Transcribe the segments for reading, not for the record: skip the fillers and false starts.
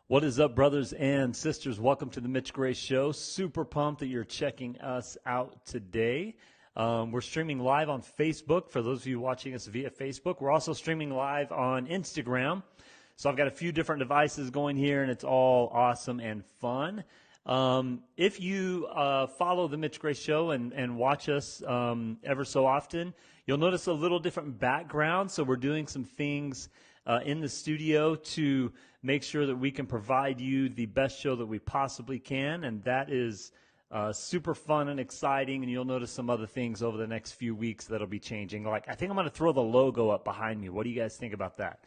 What is up, brothers and sisters? Welcome to the Mitch Gray Show. Super pumped that you're checking us out today. We're streaming live on Facebook for those of you watching us via Facebook. We're also streaming live on Instagram. So I've got a few different devices going here, and it's all awesome and fun. If you follow the Mitch Gray Show and watch us ever so often, you'll notice a little different background. So we're doing some things in the studio to make sure that we can provide you the best show that we possibly can, and that is super fun and exciting, and you'll notice some other things over the next few weeks that'll be changing. Like, I think I'm going to throw the logo up behind me. What do you guys think about that?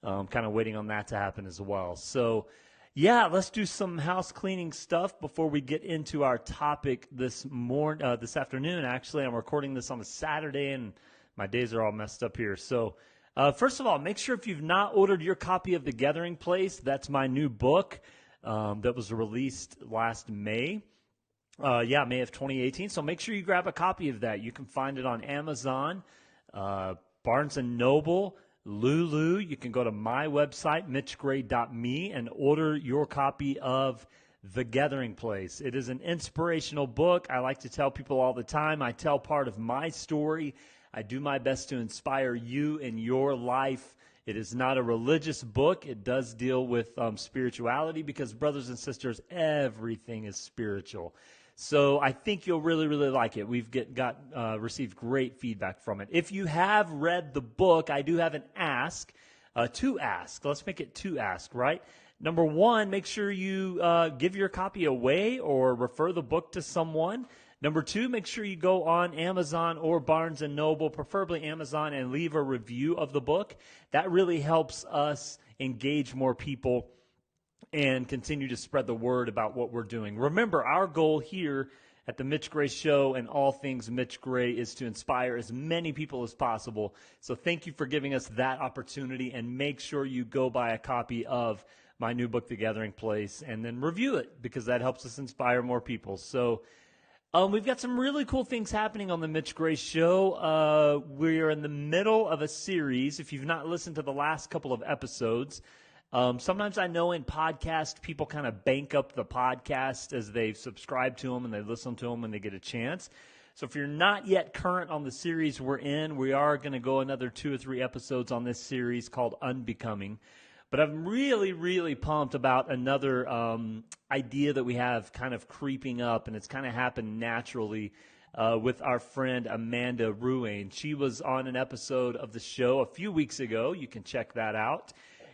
Kind of waiting on that to happen as well. So, yeah, let's do some house cleaning stuff before we get into our topic this afternoon. Actually, I'm recording this on a Saturday, and my days are all messed up here. So, first of all, make sure if you've not ordered your copy of The Gathering Place, that's my new book that was released last May. May of 2018. So make sure you grab a copy of that. You can find it on Amazon, Barnes & Noble, Lulu. You can go to my website, mitchgray.me, and order your copy of The Gathering Place. It is an inspirational book. I like to tell people all the time, I tell part of my story. I do my best to inspire you in your life. It is not a religious book. It does deal with spirituality because, brothers and sisters, everything is spiritual. So I think you'll really, really like it. We've received great feedback from it. If you have read the book, I do have an ask, to ask. Let's make it to ask, right? Number one, make sure you give your copy away or refer the book to someone. Number two, make sure you go on Amazon or Barnes & Noble, preferably Amazon, and leave a review of the book. That really helps us engage more people and continue to spread the word about what we're doing. Remember, our goal here at the Mitch Gray Show and all things Mitch Gray is to inspire as many people as possible. So thank you for giving us that opportunity, and make sure you go buy a copy of my new book, The Gathering Place, and then review it because that helps us inspire more people. So we've got some really cool things happening on the Mitch Gray Show. We're in the middle of a series. If you've not listened to the last couple of episodes, sometimes I know in podcast, people kind of bank up the podcast as they subscribe to them and they listen to them when they get a chance. So if you're not yet current on the series we're in, we are going to go another 2 or 3 episodes on this series called Unbecoming. But I'm really, really pumped about another idea that we have kind of creeping up, and it's kind of happened naturally with our friend Amanda Ruane. She was on an episode of the show a few weeks ago. You can check that out.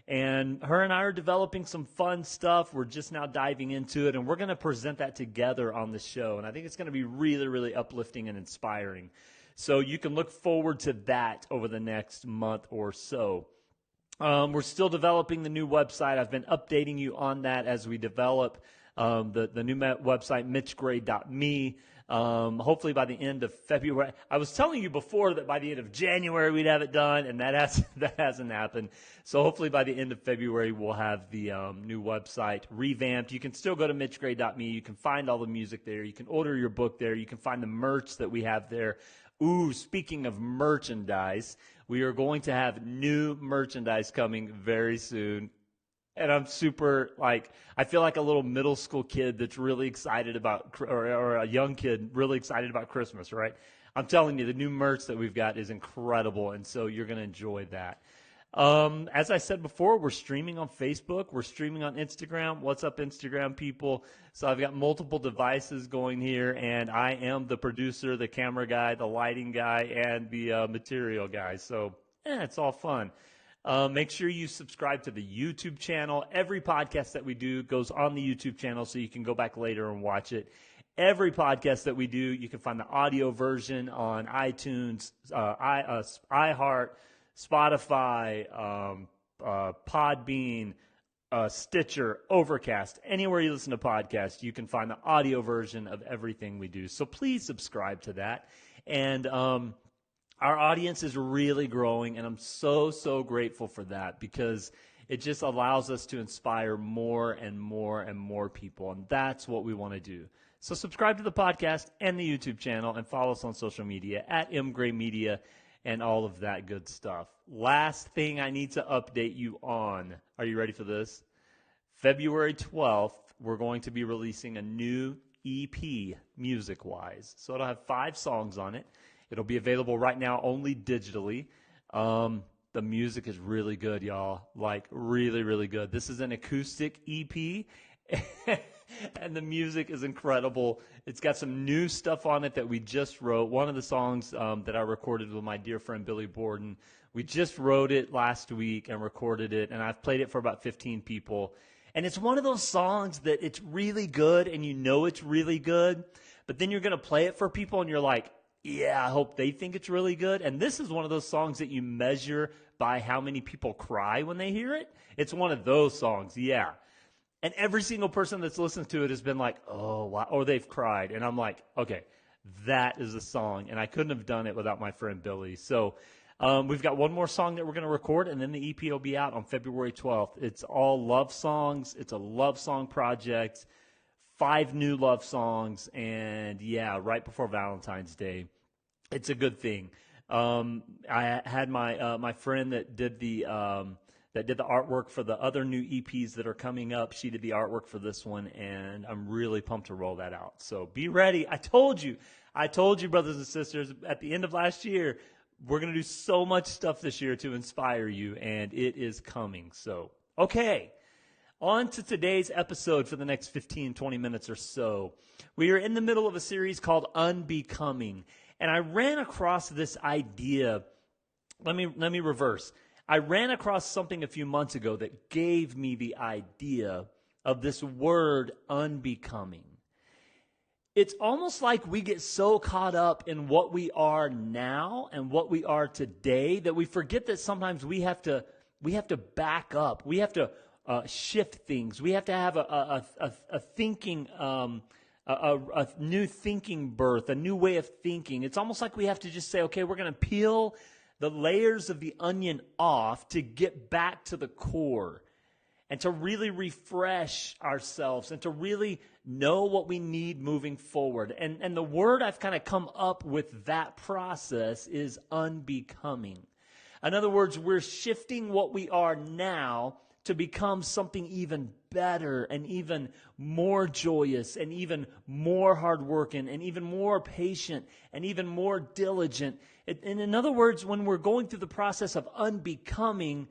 And her and I are developing some fun stuff. We're just now diving into it, and we're going to present that together on the show. And I think it's going to be really, really uplifting and inspiring. So you can look forward to that over the next month or so. We're still developing the new website. I've been updating you on that as we develop the new website, mitchgray.me. Hopefully by the end of February. I was telling you before that by the end of January we'd have it done, and that hasn't happened. So hopefully by the end of February we'll have the new website revamped. You can still go to mitchgray.me. You can find all the music there. You can order your book there. You can find the merch that we have there. Ooh, speaking of merchandise, we are going to have new merchandise coming very soon. And I'm I feel like a little middle school kid that's really excited about, or a young kid really excited about Christmas, right? I'm telling you, the new merch that we've got is incredible, and so you're going to enjoy that. As I said before, we're streaming on Facebook. We're streaming on Instagram. What's up, Instagram people? So I've got multiple devices going here, and I am the producer, the camera guy, the lighting guy, and the material guy. So it's all fun. Make sure you subscribe to the YouTube channel. Every podcast that we do goes on the YouTube channel, so you can go back later and watch it. Every podcast that we do, you can find the audio version on iTunes, iHeart, Spotify, Podbean, Stitcher, Overcast. Anywhere you listen to podcasts, you can find the audio version of everything we do. So please subscribe to that. And our audience is really growing, and I'm so, so grateful for that because it just allows us to inspire more and more and more people, and that's what we want to do. So subscribe to the podcast and the YouTube channel and follow us on social media at mgraymedia and all of that good stuff. Last thing I need to update you on. Are you ready for this? February 12th, we're going to be releasing a new EP, music-wise. So it'll have 5 songs on it. It'll be available right now only digitally. The music is really good, y'all. Like, really, really good. This is an acoustic EP, and the music is incredible. It's got some new stuff on it that we just wrote. One of the songs that I recorded with my dear friend Billy Borden, we just wrote it last week and recorded it, and I've played it for about 15 people. And it's one of those songs that it's really good, and you know it's really good, but then you're going to play it for people, and you're like, yeah, I hope they think it's really good. And this is one of those songs that you measure by how many people cry when they hear it. It's one of those songs, yeah. And every single person that's listened to it has been like, oh, wow, or they've cried. And I'm like, okay, that is a song. And I couldn't have done it without my friend Billy. So we've got one more song that we're going to record, and then the EP will be out on February 12th. It's all love songs. It's a love song project. 5 new love songs, and yeah, right before Valentine's Day. It's a good thing. I had my friend that did the artwork for the other new EPs that are coming up. She did the artwork for this one, and I'm really pumped to roll that out. So be ready. I told you, brothers and sisters, at the end of last year, we're going to do so much stuff this year to inspire you, and it is coming. So, okay. On to today's episode for the next 15, 20 minutes or so. We are in the middle of a series called Unbecoming, and I ran across this idea. Let me reverse. I ran across something a few months ago that gave me the idea of this word unbecoming. It's almost like we get so caught up in what we are now and what we are today that we forget that sometimes we have to back up. We have to shift things. We have to have a thinking, a new thinking birth, a new way of thinking. It's almost like we have to just say, okay, we're going to peel the layers of the onion off to get back to the core and to really refresh ourselves and to really know what we need moving forward. And the word I've kind of come up with that process is unbecoming. In other words, we're shifting what we are now to become something even better and even more joyous and even more hardworking and even more patient and even more diligent. And in other words, when we're going through the process of unbecoming,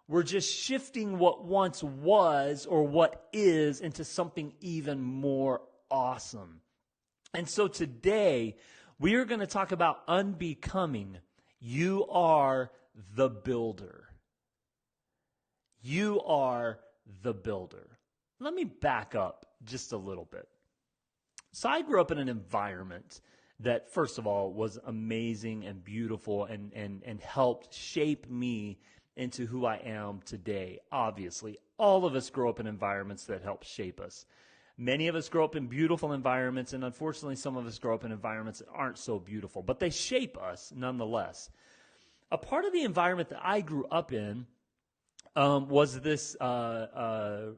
we're just shifting what once was or what is into something even more awesome. And so today, we are going to talk about unbecoming. You are the builder. You are the builder. Let me back up just a little bit. So I grew up in an environment that, first of all, was amazing and beautiful and helped shape me into who I am today. Obviously, all of us grow up in environments that help shape us. Many of us grow up in beautiful environments, and unfortunately, some of us grow up in environments that aren't so beautiful, but they shape us nonetheless. A part of the environment that I grew up in was this, the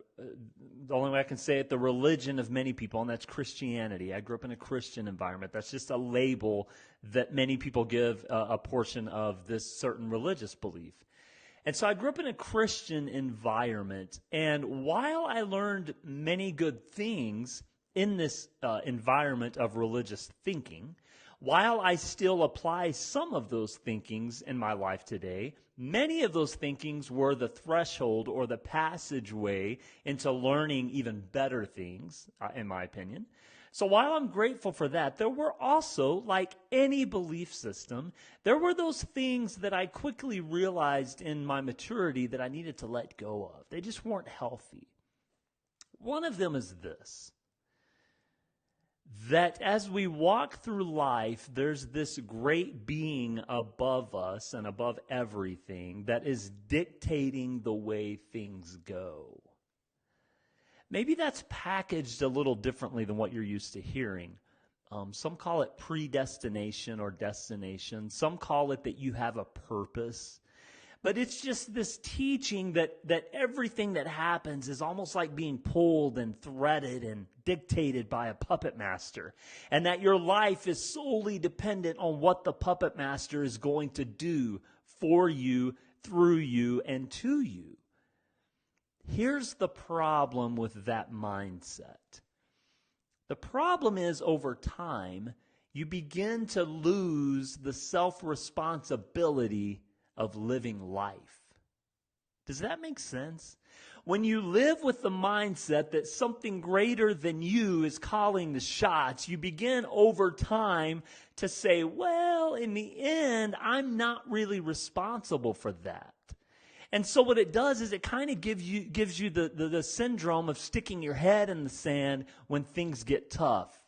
only way I can say it, the religion of many people, and that's Christianity. I grew up in a Christian environment. That's just a label that many people give a portion of this certain religious belief. And so I grew up in a Christian environment, and while I learned many good things in this environment of religious thinking, while I still apply some of those thinkings in my life today, many of those thinkings were the threshold or the passageway into learning even better things, in my opinion. So while I'm grateful for that, there were also, like any belief system, there were those things that I quickly realized in my maturity that I needed to let go of. They just weren't healthy. One of them is this: that as we walk through life, there's this great being above us and above everything that is dictating the way things go. Maybe that's packaged a little differently than what you're used to hearing. Some call it predestination or destination. Some call it that you have a purpose. But it's just this teaching that everything that happens is almost like being pulled and threaded and dictated by a puppet master, and that your life is solely dependent on what the puppet master is going to do for you, through you, and to you. Here's the problem with that mindset. The problem is over time, you begin to lose the self-responsibility of living life. Does that make sense? When you live with the mindset that something greater than you is calling the shots, you begin over time to say, well, in the end, I'm not really responsible for that. And so what it does is it kind of gives you the syndrome of sticking your head in the sand when things get tough.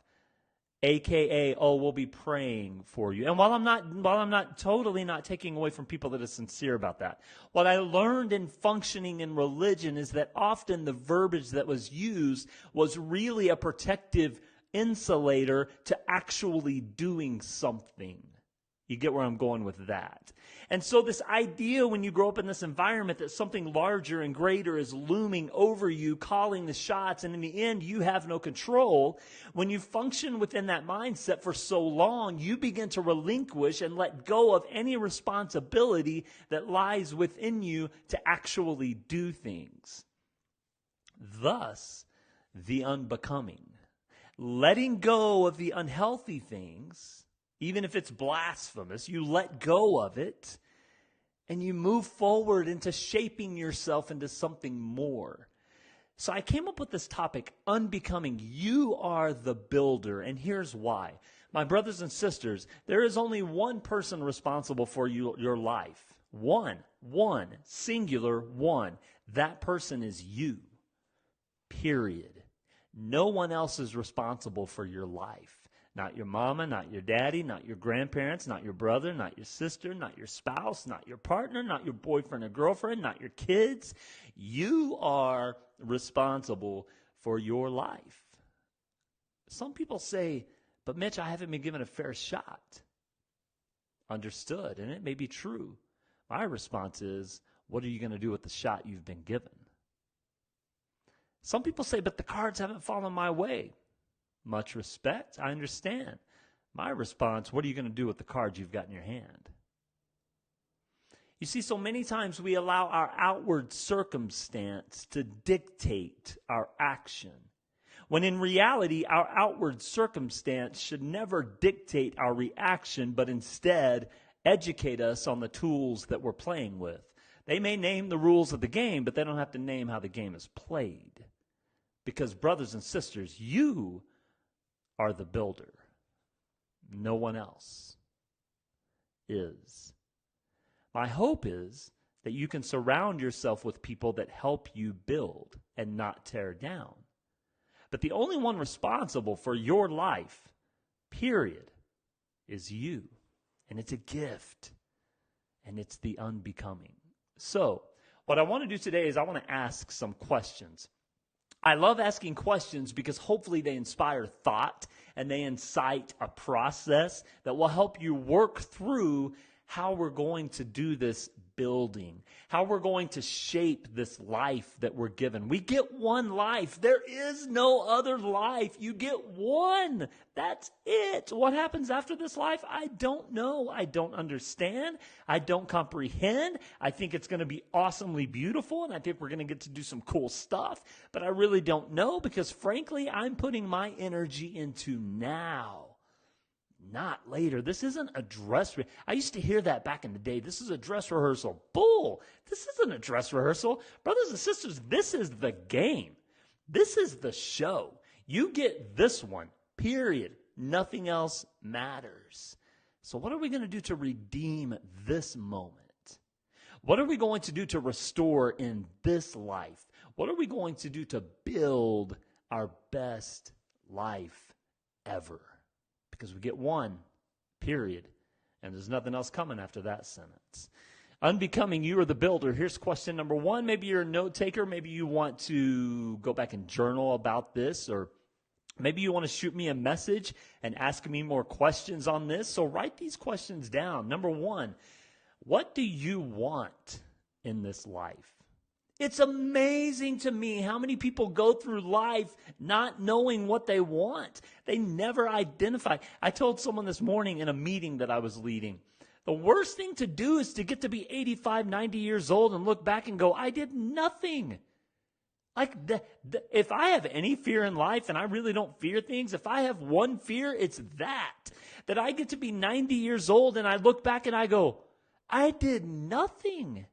AKA, oh, we'll be praying for you. And while I'm not totally not taking away from people that are sincere about that, what I learned in functioning in religion is that often the verbiage that was used was really a protective insulator to actually doing something. You get where I'm going with that. And so this idea when you grow up in this environment that something larger and greater is looming over you, calling the shots, and in the end you have no control, when you function within that mindset for so long, you begin to relinquish and let go of any responsibility that lies within you to actually do things. Thus, the unbecoming. Letting go of the unhealthy things, even if it's blasphemous, you let go of it and you move forward into shaping yourself into something more. So I came up with this topic, unbecoming. You are the builder, and here's why. My brothers and sisters, there is only one person responsible for your life. One, singular one. That person is you, period. No one else is responsible for your life. Not your mama, not your daddy, not your grandparents, not your brother, not your sister, not your spouse, not your partner, not your boyfriend or girlfriend, not your kids. You are responsible for your life. Some people say, but Mitch, I haven't been given a fair shot. Understood, and it may be true. My response is, what are you going to do with the shot you've been given? Some people say, but the cards haven't fallen my way. Much respect, I understand. My response, what are you going to do with the cards you've got in your hand? You see, so many times we allow our outward circumstance to dictate our action, when in reality, our outward circumstance should never dictate our reaction, but instead educate us on the tools that we're playing with. They may name the rules of the game, but they don't have to name how the game is played. Because brothers and sisters, you are the builder. No one else is. My hope is that you can surround yourself with people that help you build and not tear down. But the only one responsible for your life, period, is you. And it's a gift. And it's the unbecoming. So, what I want to do today is I want to ask some questions. I love asking questions because hopefully they inspire thought and they incite a process that will help you work through how we're going to do this building, how we're going to shape this life that we're given. We get one life. There is no other life. You get one. That's it. What happens after this life? I don't know. I don't understand. I don't comprehend. I think it's going to be awesomely beautiful, and I think we're going to get to do some cool stuff, but I really don't know because, frankly, I'm putting my energy into now. Not later. This isn't a dress. I used to hear that back in the day. This is a dress rehearsal. Bull. This isn't a dress rehearsal. Brothers and sisters, this is the game. This is the show. You get this one, period. Nothing else matters. So what are we going to do to redeem this moment? What are we going to do to restore in this life? What are we going to do to build our best life ever? Because we get one, period, and there's nothing else coming after that sentence. Unbecoming, you are the builder. Here's question number one. Maybe you're a note taker. Maybe you want to go back and journal about this, or maybe you want to shoot me a message and ask me more questions on this. So write these questions down. Number one, what do you want in this life? It's amazing to me how many people go through life not knowing what they want. They never identify. I told someone this morning in a meeting that I was leading, the worst thing to do is to get to be 85, 90 years old and look back and go, I did nothing. Like, if I have any fear in life, and I really don't fear things, if I have one fear, it's that I get to be 90 years old and I look back and I go, I did nothing.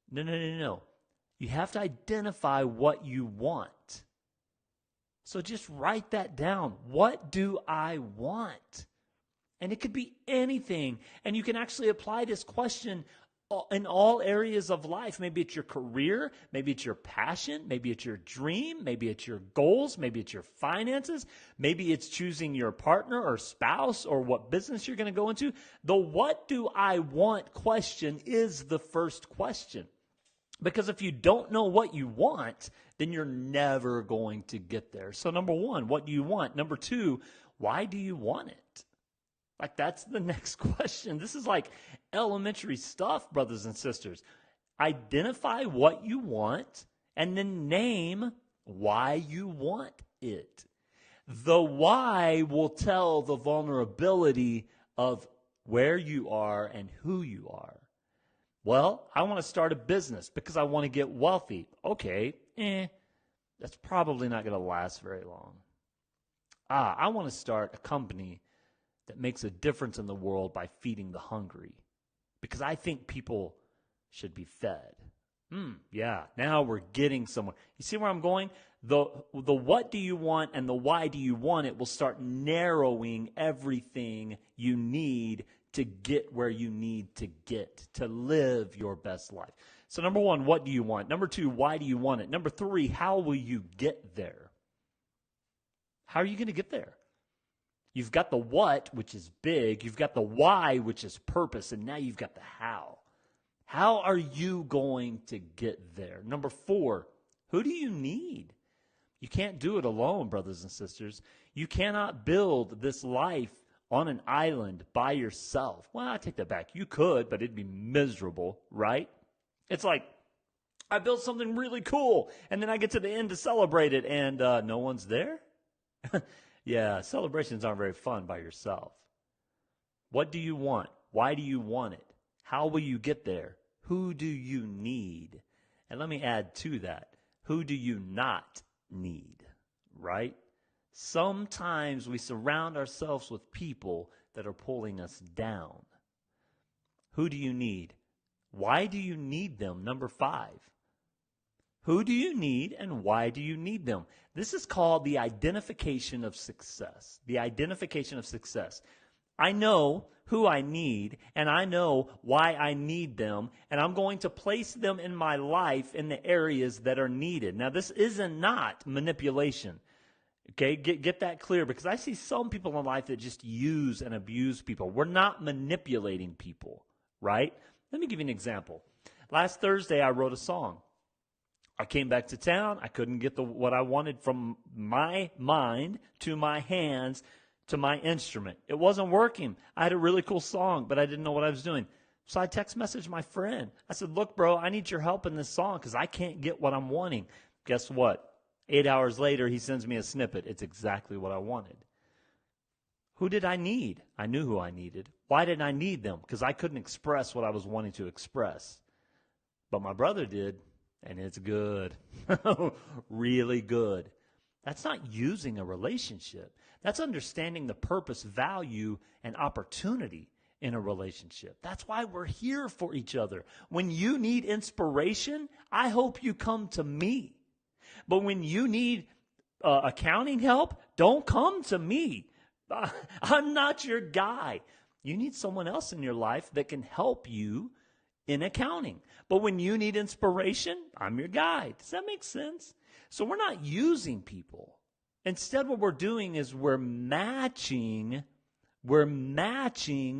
No, no, no, no. You have to identify what you want. So just write that down. What do I want? And it could be anything. And you can actually apply this question in all areas of life. Maybe it's your career, maybe it's your passion, maybe it's your dream, maybe it's your goals, maybe it's your finances, maybe it's choosing your partner or spouse or what business you're going to go into. The what do I want question is the first question. Because if you don't know what you want, then you're never going to get there. So number one, what do you want? Number two, why do you want it? Like, that's the next question. This is like elementary stuff, brothers and sisters. Identify what you want and then name why you want it. The why will tell the vulnerability of where you are and who you are. Well, I want to start a business because I want to get wealthy. Okay, that's probably not going to last very long. I want to start a company that makes a difference in the world by feeding the hungry, because I think people should be fed. Yeah, now we're getting somewhere. You see where I'm going? The what do you want and the why do you want it will start narrowing everything you need to get where you need to get to live your best life. So number one, what do you want? Number two, why do you want it? Number three, how will you get there? How are you going to get there? You've got the what, which is big. You've got the why, which is purpose. And now you've got the how. How are you going to get there? Number four, who do you need? You can't do it alone, brothers and sisters. You cannot build this life on an island by yourself. Well, I take that back. You could, but it'd be miserable, right? It's like, I built something really cool, and then I get to the end to celebrate it, and no one's there? Yeah, celebrations aren't very fun by yourself. What do you want? Why do you want it? How will you get there? Who do you need? And let me add to that, who do you not need, right? Sometimes we surround ourselves with people that are pulling us down. Who do you need? Why do you need them? Number five. Who do you need and why do you need them? This is called the identification of success. The identification of success. I know who I need and I know why I need them, and I'm going to place them in my life in the areas that are needed. Now, this isn't not manipulation. Okay, get that clear, because I see some people in life that just use and abuse people. We're not manipulating people, right? Let me give you an example. Last Thursday, I wrote a song. I came back to town. I couldn't get what I wanted from my mind to my hands to my instrument. It wasn't working. I had a really cool song, but I didn't know what I was doing. So I text messaged my friend. I said, look, bro, I need your help in this song because I can't get what I'm wanting. Guess what? 8 hours later, he sends me a snippet. It's exactly what I wanted. Who did I need? I knew who I needed. Why did I need them? Because I couldn't express what I was wanting to express. But my brother did, and it's good. Really good. That's not using a relationship. That's understanding the purpose, value, and opportunity in a relationship. That's why we're here for each other. When you need inspiration, I hope you come to me. But when you need accounting help, don't come to me. I'm not your guy. You need someone else in your life that can help you in accounting. But when you need inspiration, I'm your guy. Does that make sense? So we're not using people. Instead, what we're doing is we're matching the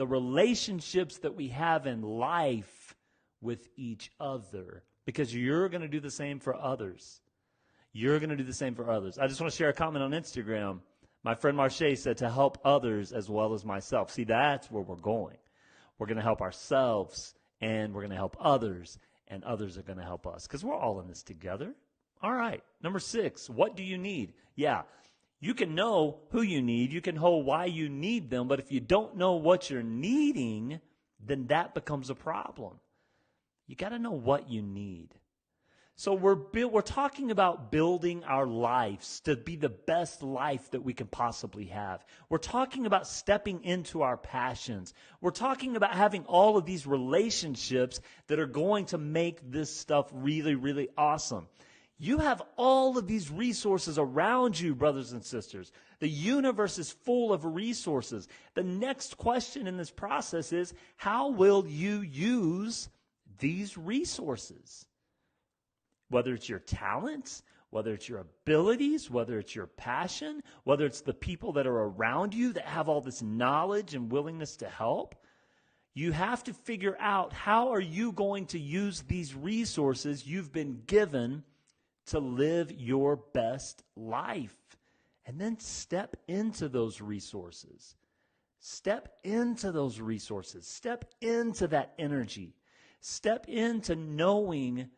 relationships that we have in life with each other, because you're going to do the same for others. You're going to do the same for others. I just want to share a comment on Instagram. My friend Marche said to help others as well as myself. See, that's where we're going. We're going to help ourselves, and we're going to help others, and others are going to help us, because we're all in this together. All right. Number 6, what do you need? Yeah, you can know who you need. You can know why you need them. But if you don't know what you're needing, then that becomes a problem. You got to know what you need. So we're talking about building our lives to be the best life that we can possibly have. We're talking about stepping into our passions. We're talking about having all of these relationships that are going to make this stuff really, really awesome. You have all of these resources around you, brothers and sisters. The universe is full of resources. The next question in this process is, how will you use these resources? Whether it's your talents, whether it's your abilities, whether it's your passion, whether it's the people that are around you that have all this knowledge and willingness to help, you have to figure out, how are you going to use these resources you've been given to live your best life? And then step into those resources. Step into those resources. Step into that energy. Step into knowing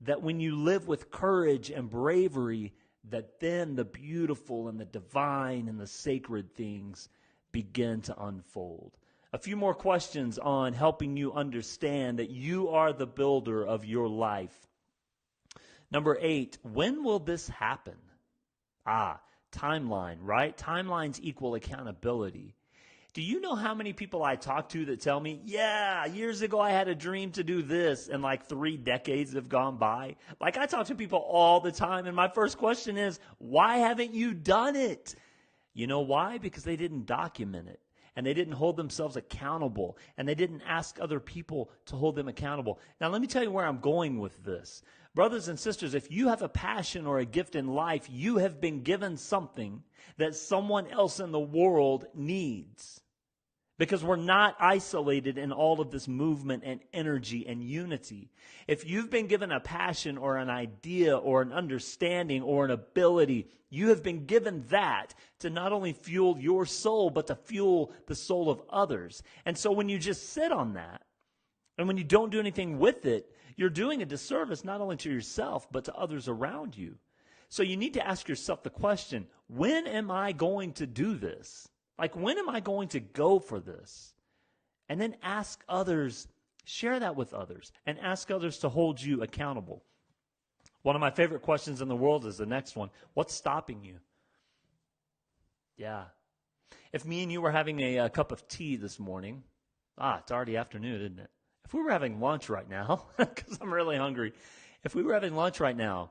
that when you live with courage and bravery, that then the beautiful and the divine and the sacred things begin to unfold. A few more questions on helping you understand that you are the builder of your life. Number 8, when will this happen? Timeline, right? Timelines equal accountability. Do you know how many people I talk to that tell me, yeah, years ago I had a dream to do this, and like 3 decades have gone by? Like, I talk to people all the time, and my first question is, why haven't you done it? You know why? Because they didn't document it, and they didn't hold themselves accountable, and they didn't ask other people to hold them accountable. Now, let me tell you where I'm going with this. Brothers and sisters, if you have a passion or a gift in life, you have been given something that someone else in the world needs. Because we're not isolated in all of this movement and energy and unity. If you've been given a passion or an idea or an understanding or an ability, you have been given that to not only fuel your soul, but to fuel the soul of others. And so when you just sit on that, and when you don't do anything with it, you're doing a disservice not only to yourself, but to others around you. So you need to ask yourself the question, when am I going to do this? Like, when am I going to go for this? And then ask others, share that with others, and ask others to hold you accountable. One of my favorite questions in the world is the next one. What's stopping you? Yeah. If me and you were having a cup of tea this morning, it's already afternoon, isn't it? If we were having lunch right now, because I'm really hungry, if we were having lunch right now,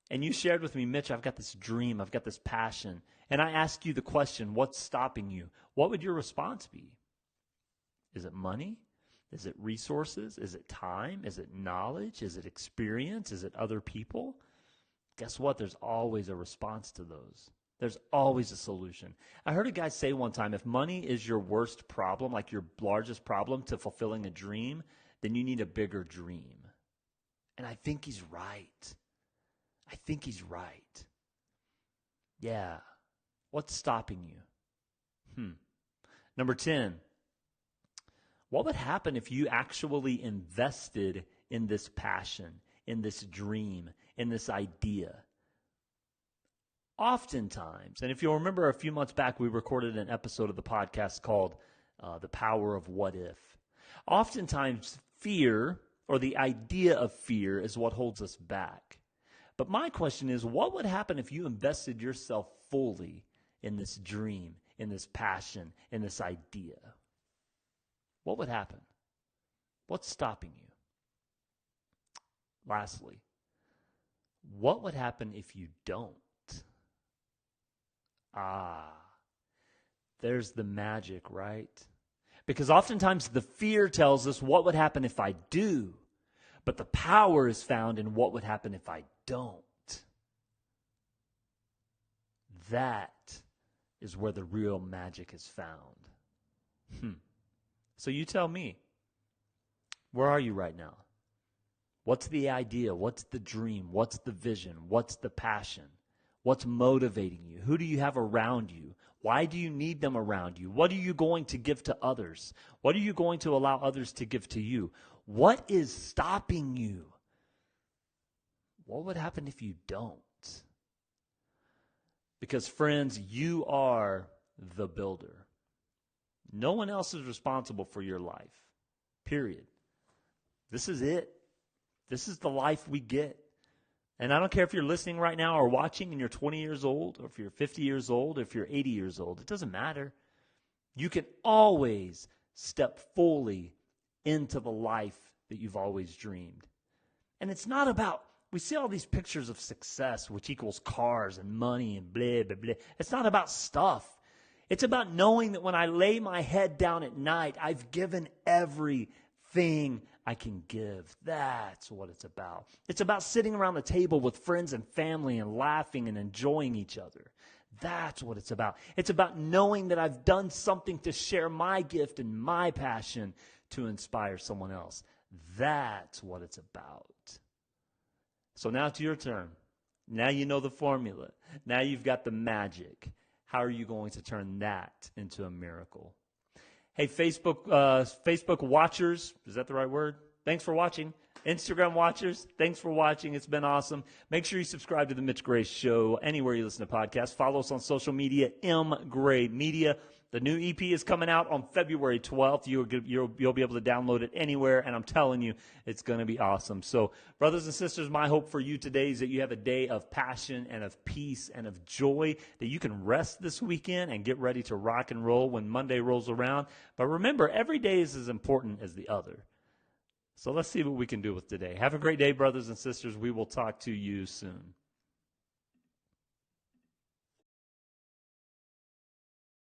and you shared with me, Mitch, I've got this dream, I've got this passion, and I ask you the question, what's stopping you? What would your response be? Is it money? Is it resources? Is it time? Is it knowledge? Is it experience? Is it other people? Guess what? There's always a response to those. There's always a solution. I heard a guy say one time, if money is your worst problem, like your largest problem to fulfilling a dream, then you need a bigger dream. And I think he's right. I think he's right. Yeah. What's stopping you? Number 10. What would happen if you actually invested in this passion, in this dream, in this idea? Oftentimes, and if you'll remember a few months back, we recorded an episode of the podcast called The Power of What If. Oftentimes, fear or the idea of fear is what holds us back. But my question is, what would happen if you invested yourself fully in this dream, in this passion, in this idea? What would happen? What's stopping you? Lastly, what would happen if you don't? There's the magic, right? Because oftentimes the fear tells us what would happen if I do, but the power is found in what would happen if I don't. That is where the real magic is found. So you tell me, where are you right now? What's the idea? What's the dream? What's the vision? What's the passion? What's motivating you? Who do you have around you? Why do you need them around you? What are you going to give to others? What are you going to allow others to give to you? What is stopping you? What would happen if you don't? Because, friends, you are the builder. No one else is responsible for your life. Period. This is it. This is the life we get. And I don't care if you're listening right now or watching and you're 20 years old, or if you're 50 years old, if you're 80 years old. It doesn't matter. You can always step fully into the life that you've always dreamed. And it's not about, we see all these pictures of success, which equals cars and money and blah, blah, blah. It's not about stuff. It's about knowing that when I lay my head down at night, I've given everything I can give. That's what it's about. It's about sitting around the table with friends and family and laughing and enjoying each other. That's what it's about. It's about knowing that I've done something to share my gift and my passion to inspire someone else. That's what it's about. So now it's your turn. Now you know the formula. Now you've got the magic. How are you going to turn that into a miracle? Hey, Facebook watchers, is that the right word? Thanks for watching. Instagram watchers, thanks for watching. It's been awesome. Make sure you subscribe to The Mitch Gray Show anywhere you listen to podcasts. Follow us on social media, M Gray Media. The new EP is coming out on February 12th. You'll be able to download it anywhere, and I'm telling you, it's going to be awesome. So, brothers and sisters, my hope for you today is that you have a day of passion and of peace and of joy, that you can rest this weekend and get ready to rock and roll when Monday rolls around. But remember, every day is as important as the other. So let's see what we can do with today. Have a great day, brothers and sisters. We will talk to you soon.